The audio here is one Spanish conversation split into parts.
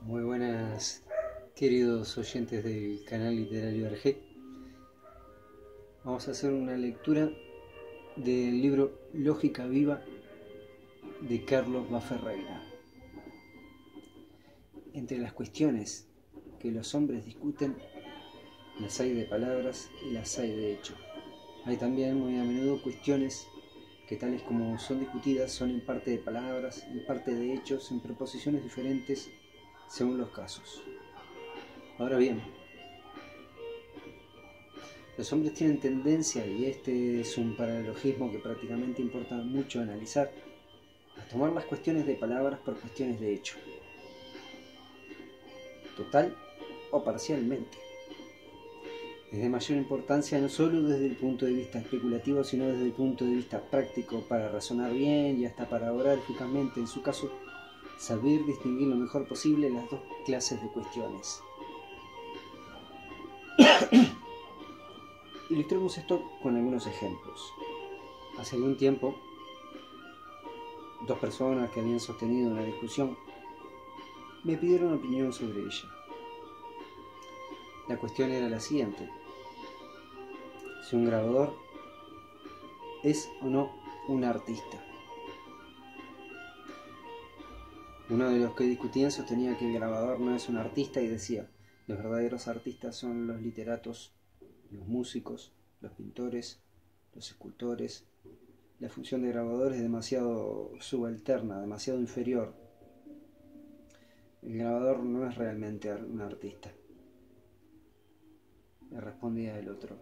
Muy buenas, queridos oyentes del canal literario RG. Vamos a hacer una lectura del libro Lógica Viva de Carlos Baferreira. Entre las cuestiones que los hombres discuten, las hay de palabras y las hay de hecho. Hay también muy a menudo cuestiones que, tales como son discutidas, son en parte de palabras, en parte de hechos, en proposiciones diferentes según los casos. Ahora bien, los hombres tienen tendencia, y este es un paralogismo que prácticamente importa mucho analizar, a tomar las cuestiones de palabras por cuestiones de hecho, total o parcialmente. Es de mayor importancia no solo desde el punto de vista especulativo, sino desde el punto de vista práctico, para razonar bien y hasta para obrar eficazmente, en su caso, saber distinguir lo mejor posible las dos clases de cuestiones. Ilustremos esto con algunos ejemplos. Hace algún tiempo, dos personas que habían sostenido una discusión me pidieron opinión sobre ella. La cuestión era la siguiente: si un grabador es o no un artista. Uno de los que discutían sostenía que el grabador no es un artista y decía: los verdaderos artistas son los literatos, los músicos, los pintores, los escultores. La función de grabador es demasiado subalterna, demasiado inferior. El grabador no es realmente un artista. Le respondía el otro: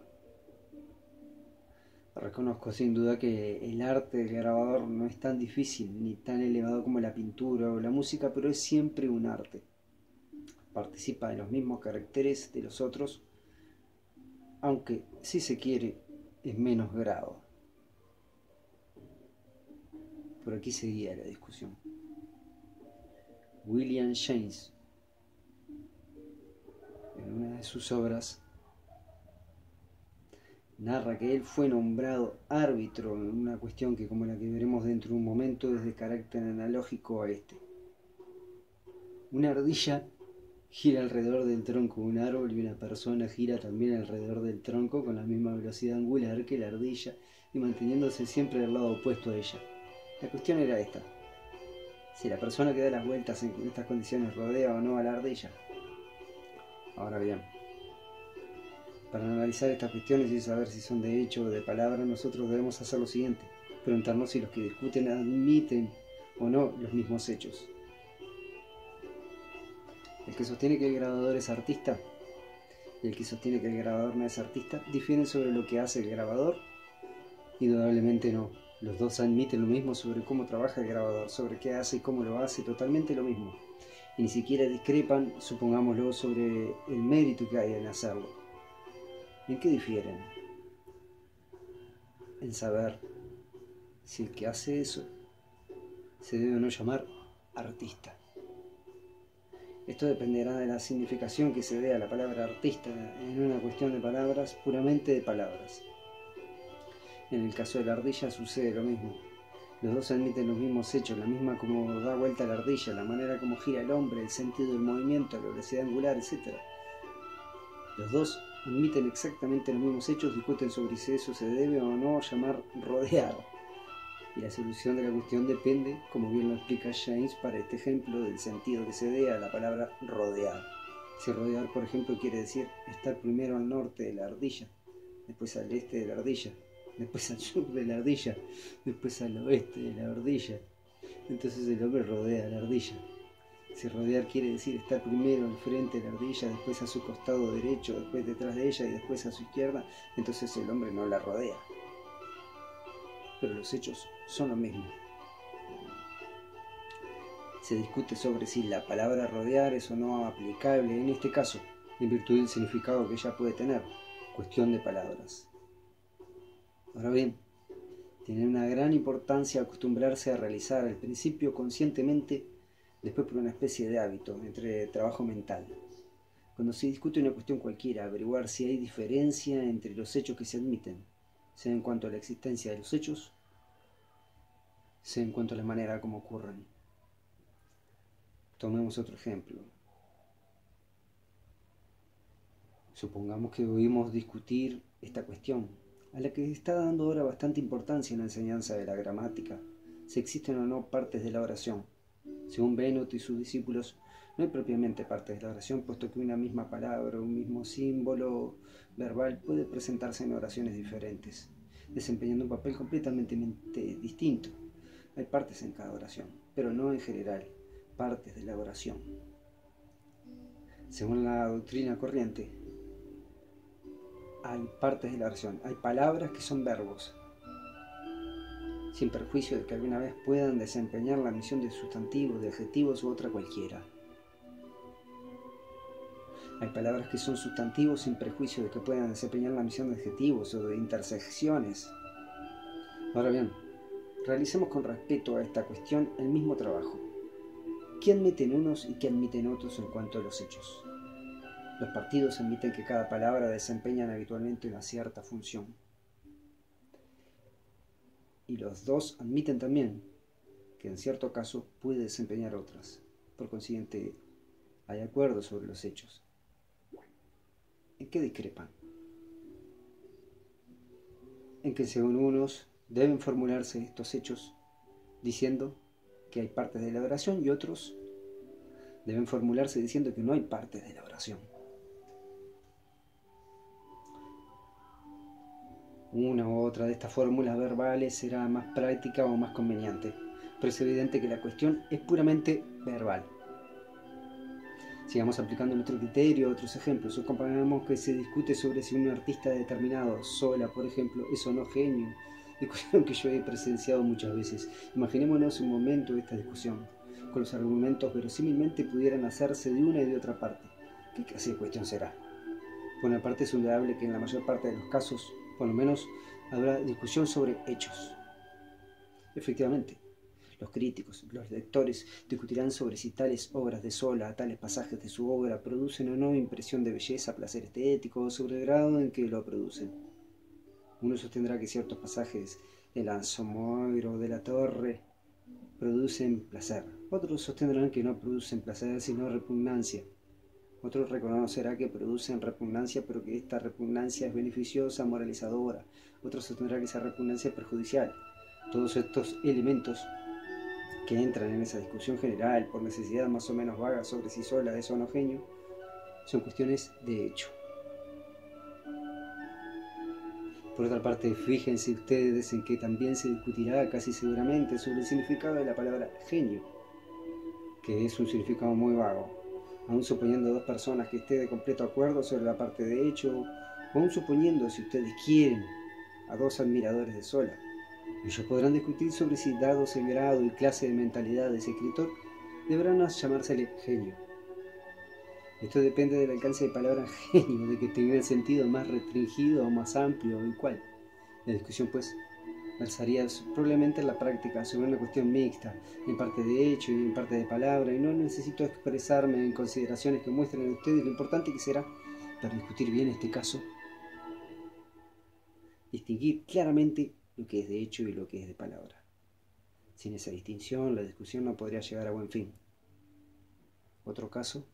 reconozco sin duda que el arte del grabador no es tan difícil ni tan elevado como la pintura o la música, pero es siempre un arte. Participa de los mismos caracteres de los otros, aunque, si se quiere, en menos grado. Por aquí seguía la discusión. William James, en una de sus obras, narra que él fue nombrado árbitro en una cuestión que, como la que veremos dentro de un momento, es de carácter analógico a este. Una ardilla gira alrededor del tronco de un árbol y una persona gira también alrededor del tronco con la misma velocidad angular que la ardilla y manteniéndose siempre del lado opuesto a ella. La cuestión era esta: si la persona que da las vueltas en estas condiciones rodea o no a la ardilla. Ahora bien, para analizar estas cuestiones y saber si son de hecho o de palabra, nosotros debemos hacer lo siguiente: preguntarnos si los que discuten admiten o no los mismos hechos. El que sostiene que el grabador es artista y el que sostiene que el grabador no es artista difieren sobre lo que hace el grabador. Indudablemente no. Los dos admiten lo mismo sobre cómo trabaja el grabador, sobre qué hace y cómo lo hace, totalmente lo mismo. Y ni siquiera discrepan, supongámoslo, sobre el mérito que hay en hacerlo. ¿En qué difieren? En saber si el que hace eso se debe o no llamar artista. Esto dependerá de la significación que se dé a la palabra artista en una cuestión de palabras, puramente de palabras. En el caso de la ardilla sucede lo mismo. Los dos admiten los mismos hechos, la misma como da vuelta la ardilla, la manera como gira el hombre, el sentido del movimiento, la velocidad angular, etc. Los dos admiten exactamente los mismos hechos, discuten sobre si eso se debe o no llamar rodear. Y la solución de la cuestión depende, como bien lo explica James para este ejemplo, del sentido que se dé a la palabra rodear. Si rodear, por ejemplo, quiere decir estar primero al norte de la ardilla, después al este de la ardilla, después al sur de la ardilla, después al oeste de la ardilla, entonces el hombre rodea a la ardilla. Si rodear quiere decir estar primero al frente de la ardilla, después a su costado derecho, después detrás de ella y después a su izquierda, entonces el hombre no la rodea. Pero los hechos son lo mismo. Se discute sobre si la palabra rodear es o no aplicable en este caso, en virtud del significado que ella puede tener. Cuestión de palabras. Ahora bien, tiene una gran importancia acostumbrarse a realizar al principio conscientemente, después por una especie de hábito, entre trabajo mental. Cuando se discute una cuestión cualquiera, averiguar si hay diferencia entre los hechos que se admiten, sea en cuanto a la existencia de los hechos, sea en cuanto a la manera como ocurren. Tomemos otro ejemplo. Supongamos que oímos discutir esta cuestión, a la que está dando ahora bastante importancia en la enseñanza de la gramática, si existen o no partes de la oración. Según Bennett y sus discípulos, no hay propiamente partes de la oración, puesto que una misma palabra o un mismo símbolo verbal puede presentarse en oraciones diferentes, desempeñando un papel completamente distinto. Hay partes en cada oración, pero no en general partes de la oración. Según la doctrina corriente, hay partes de la oración, hay palabras que son verbos, sin perjuicio de que alguna vez puedan desempeñar la misión de sustantivos, de adjetivos u otra cualquiera. Hay palabras que son sustantivos sin perjuicio de que puedan desempeñar la misión de adjetivos o de intersecciones. Ahora bien, realicemos con respeto a esta cuestión el mismo trabajo. ¿Qué admiten unos y qué admiten otros en cuanto a los hechos? Los partidos admiten que cada palabra desempeña habitualmente una cierta función. Y los dos admiten también que en cierto caso puede desempeñar otras. Por consiguiente, hay acuerdo sobre los hechos. ¿En qué discrepan? En que según unos deben formularse estos hechos diciendo que hay partes de la oración y otros deben formularse diciendo que no hay partes de la oración. Una u otra de estas fórmulas verbales será más práctica o más conveniente, pero es evidente que la cuestión es puramente verbal. Sigamos aplicando nuestro criterio a otros ejemplos. Supongamos que se discute sobre si un artista determinado, Sola por ejemplo, es o no genio, discusión que yo he presenciado muchas veces. Imaginémonos un momento de esta discusión, con los argumentos verosímilmente pudieran hacerse de una y de otra parte. ¿Qué clase de cuestión será? Por una parte es indudable que en la mayor parte de los casos, por lo menos, habrá discusión sobre hechos. Efectivamente, los críticos, los lectores, discutirán sobre si tales obras de Sola, tales pasajes de su obra, producen o no impresión de belleza, placer estético, o sobre el grado en que lo producen. Uno sostendrá que ciertos pasajes de Lansomoir o de la Torre producen placer. Otros sostendrán que no producen placer, sino repugnancia. Otros reconocerá que producen repugnancia, pero que esta repugnancia es beneficiosa, moralizadora. Otros sostendrá que esa repugnancia es perjudicial. Todos estos elementos que entran en esa discusión general por necesidad más o menos vaga sobre si Sola es o no genio, son cuestiones de hecho. Por otra parte, fíjense ustedes en que también se discutirá casi seguramente sobre el significado de la palabra genio, que es un significado muy vago, aún suponiendo dos personas que estén de completo acuerdo sobre la parte de hecho, o aún suponiendo, si ustedes quieren, a dos admiradores de Sola. Ellos podrán discutir sobre si, dados el grado y clase de mentalidad de ese escritor, deberán llamársele genio. Esto depende del alcance de palabra genio, de que tenga el sentido más restringido o más amplio y cuál. La discusión, pues, versaría probablemente en la práctica sobre una cuestión mixta, en parte de hecho y en parte de palabra, y no necesito expresarme en consideraciones que muestren a ustedes lo importante que será, para discutir bien este caso, distinguir claramente lo que es de hecho y lo que es de palabra. Sin esa distinción, la discusión no podría llegar a buen fin. Otro caso.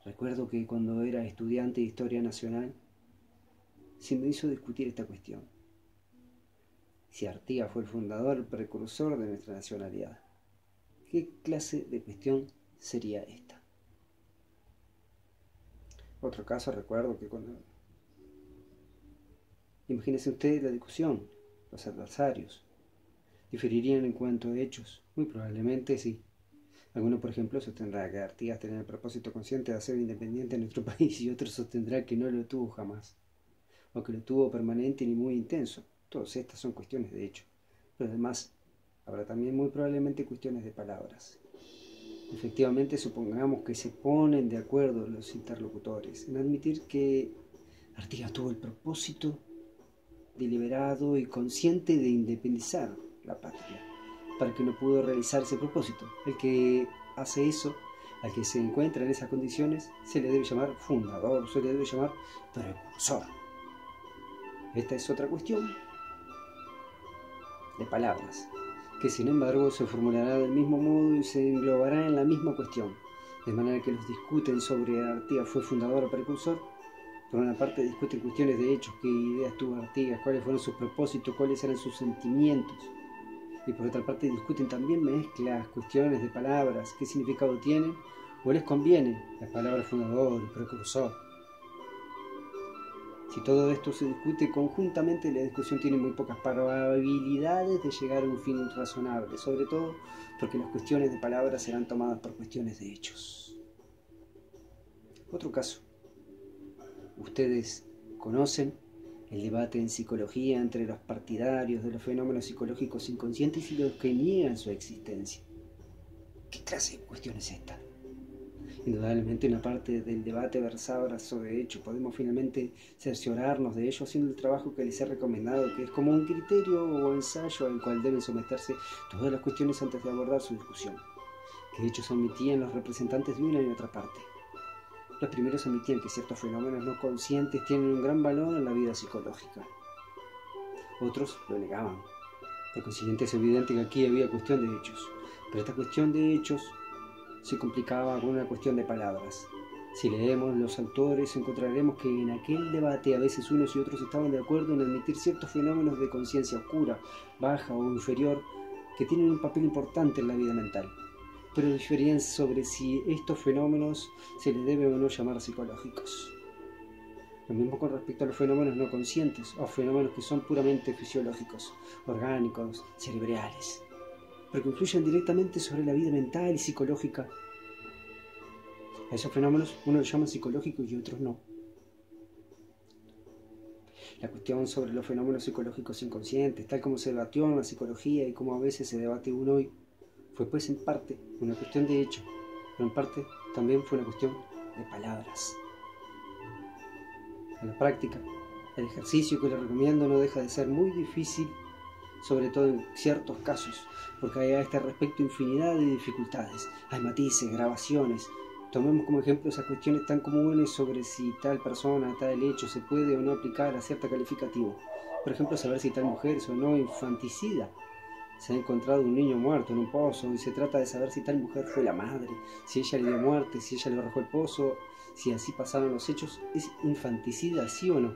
Recuerdo que cuando era estudiante de Historia Nacional, se me hizo discutir esta cuestión. Si Artigas fue el fundador, el precursor de nuestra nacionalidad. ¿Qué clase de cuestión sería esta? Otro caso, recuerdo que cuando... Imagínense ustedes la discusión, los adversarios. ¿Diferirían en cuanto a hechos? Muy probablemente sí. Alguno, por ejemplo, sostendrá que Artigas tenía el propósito consciente de hacer independiente en nuestro país y otro sostendrá que no lo tuvo jamás, o que lo tuvo permanente y muy intenso. Todas estas son cuestiones de hecho, pero además habrá también muy probablemente cuestiones de palabras. Efectivamente, supongamos que se ponen de acuerdo los interlocutores en admitir que Artigas tuvo el propósito deliberado y consciente de independizar la patria, para que no pudo realizar ese propósito. El que hace eso, al que se encuentra en esas condiciones, se le debe llamar fundador, se le debe llamar precursor. Esta es otra cuestión de palabras, que sin embargo se formulará del mismo modo y se englobará en la misma cuestión. de manera que los discuten sobre Artigas fue fundador o precursor. Por una parte discuten cuestiones de hechos, qué ideas tuvo Artigas, cuáles fueron sus propósitos, cuáles eran sus sentimientos. Y por otra parte discuten también mezclas, cuestiones de palabras, qué significado tienen o les conviene las palabras fundador y precursor. Si todo esto se discute conjuntamente, la discusión tiene muy pocas probabilidades de llegar a un fin razonable, sobre todo porque las cuestiones de palabras serán tomadas por cuestiones de hechos. Otro caso. Ustedes conocen el debate en psicología entre los partidarios de los fenómenos psicológicos inconscientes y los que niegan su existencia. ¿Qué clase de cuestión es esta? Indudablemente una parte del debate versaba sobre hechos. Podemos finalmente cerciorarnos de ello haciendo el trabajo que les he recomendado, que es como un criterio o ensayo al cual deben someterse todas las cuestiones antes de abordar su discusión. ¿Qué hechos admitían los representantes de una y otra parte? Los primeros admitían que ciertos fenómenos no conscientes tienen un gran valor en la vida psicológica. Otros lo negaban. Por consiguiente es evidente que aquí había cuestión de hechos. Pero esta cuestión de hechos se complicaba con una cuestión de palabras. Si leemos los autores encontraremos que en aquel debate a veces unos y otros estaban de acuerdo en admitir ciertos fenómenos de conciencia oscura, baja o inferior que tienen un papel importante en la vida mental, pero diferían sobre si estos fenómenos se les debe o no llamar psicológicos. Lo mismo con respecto a los fenómenos no conscientes o fenómenos que son puramente fisiológicos, orgánicos, cerebrales, pero que influyen directamente sobre la vida mental y psicológica. A esos fenómenos uno los llama psicológicos y otros no. La cuestión sobre los fenómenos psicológicos inconscientes, tal como se debatió en la psicología y como a veces se debate aún hoy, fue pues en parte una cuestión de hecho, pero en parte también fue una cuestión de palabras. En la práctica, el ejercicio que les recomiendo no deja de ser muy difícil, sobre todo en ciertos casos, porque hay a este respecto infinidad de dificultades. Hay matices, grabaciones. Tomemos como ejemplo esas cuestiones tan comunes sobre si tal persona, tal hecho se puede o no aplicar a cierto calificativo. Por ejemplo, saber si tal mujer es o no infanticida. Se ha encontrado un niño muerto en un pozo y se trata de saber si tal mujer fue la madre, si ella le dio muerte, si ella le arrojó el pozo, si así pasaron los hechos. ¿Es infanticida, sí o no?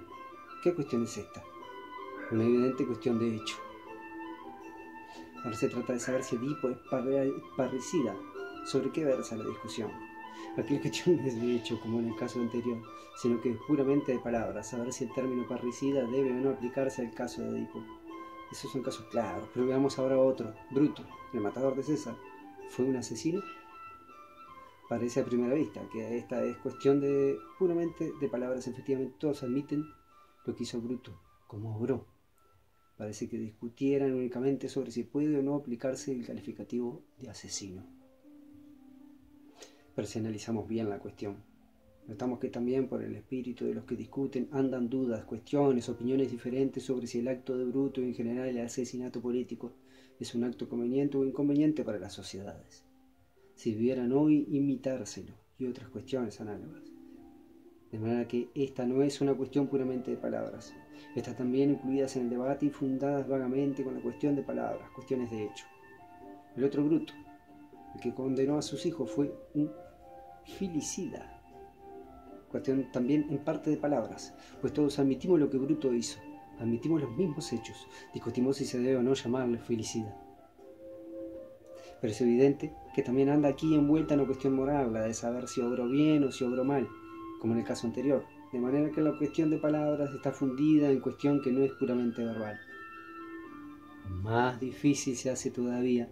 ¿Qué cuestión es esta? Una evidente cuestión de hecho. Ahora se trata de saber si Edipo es parricida. ¿Sobre qué versa la discusión? Aquí la cuestión no es de hecho, como en el caso anterior, sino que es puramente de palabras, saber si el término parricida debe o no aplicarse al caso de Edipo. Esos son casos claros, pero veamos ahora otro. Bruto, el matador de César, ¿fue un asesino? Parece a primera vista que esta es cuestión de puramente de palabras. Efectivamente todos admiten lo que hizo Bruto, como obró. Parece que discutieran únicamente sobre si puede o no aplicarse el calificativo de asesino. Pero si analizamos bien la cuestión, notamos que también por el espíritu de los que discuten andan dudas, cuestiones, opiniones diferentes sobre si el acto de Bruto y en general el asesinato político es un acto conveniente o inconveniente para las sociedades. Si debieran hoy imitárselo y otras cuestiones análogas. De manera que esta no es una cuestión puramente de palabras. Están también incluidas en el debate y fundadas vagamente con la cuestión de palabras, cuestiones de hecho. El otro Bruto, el que condenó a sus hijos, fue un filicida. Cuestión también en parte de palabras, pues todos admitimos lo que Bruto hizo, admitimos los mismos hechos, discutimos si se debe o no llamarle filicida. Pero es evidente que también anda aquí envuelta en una cuestión moral, la de saber si obró bien o si obró mal, como en el caso anterior, de manera que la cuestión de palabras está fundida en cuestión que no es puramente verbal. Más difícil se hace todavía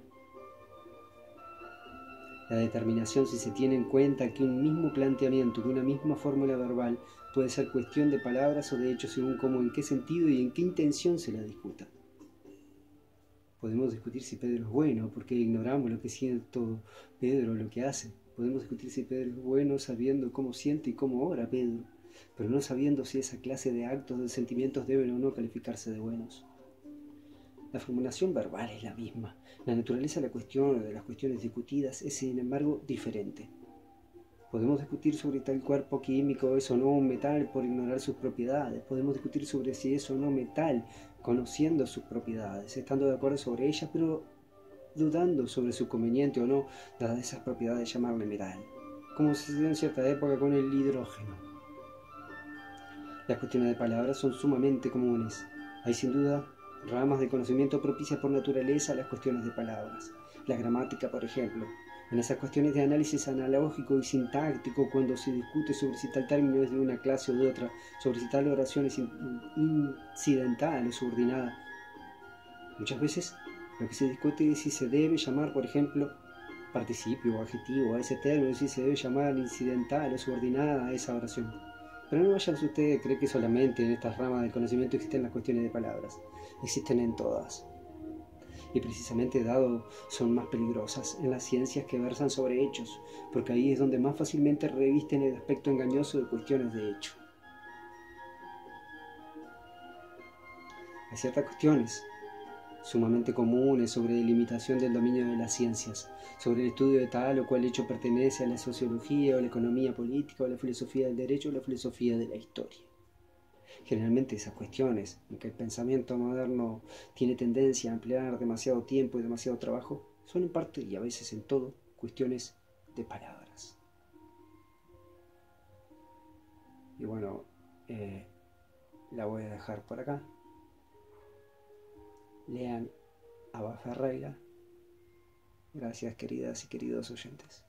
la determinación si se tiene en cuenta que un mismo planteamiento, que una misma fórmula verbal puede ser cuestión de palabras o de hechos según cómo, en qué sentido y en qué intención se la discuta. Podemos discutir si Pedro es bueno porque ignoramos lo que siente Pedro, lo que hace. Podemos discutir si Pedro es bueno sabiendo cómo siente y cómo obra Pedro, pero no sabiendo si esa clase de actos, de sentimientos deben o no calificarse de buenos. La formulación verbal es la misma. La naturaleza de la cuestión o de las cuestiones discutidas es, sin embargo, diferente. Podemos discutir sobre tal cuerpo químico es o no un metal por ignorar sus propiedades. Podemos discutir sobre si es o no metal, conociendo sus propiedades, estando de acuerdo sobre ellas, pero dudando sobre su conveniente o no, dadas esas propiedades, llamarle metal. como sucedió en cierta época con el hidrógeno. Las cuestiones de palabras son sumamente comunes. Hay sin duda ramas de conocimiento propicias por naturaleza a las cuestiones de palabras. La gramática, por ejemplo. En esas cuestiones de análisis analógico y sintáctico, cuando se discute sobre si tal término es de una clase o de otra, sobre si tal oración es incidental o subordinada. Muchas veces lo que se discute es si se debe llamar, por ejemplo, participio o adjetivo a ese término, si se debe llamar incidental o subordinada a esa oración. Pero no vayan ustedes a creer que solamente en estas ramas del conocimiento existen las cuestiones de palabras. Existen en todas. Y precisamente dado son más peligrosas en las ciencias que versan sobre hechos, porque ahí es donde más fácilmente revisten el aspecto engañoso de cuestiones de hecho. Hay ciertas cuestiones sumamente comunes sobre delimitación del dominio de las ciencias, sobre el estudio de tal o cual hecho pertenece a la sociología o la economía política o la filosofía del derecho o la filosofía de la historia. Generalmente esas cuestiones en que el pensamiento moderno tiene tendencia a emplear demasiado tiempo y demasiado trabajo son en parte y a veces en todo cuestiones de palabras. Y bueno, la voy a dejar por acá. Lean Abba Ferreira. Gracias, queridas y queridos oyentes.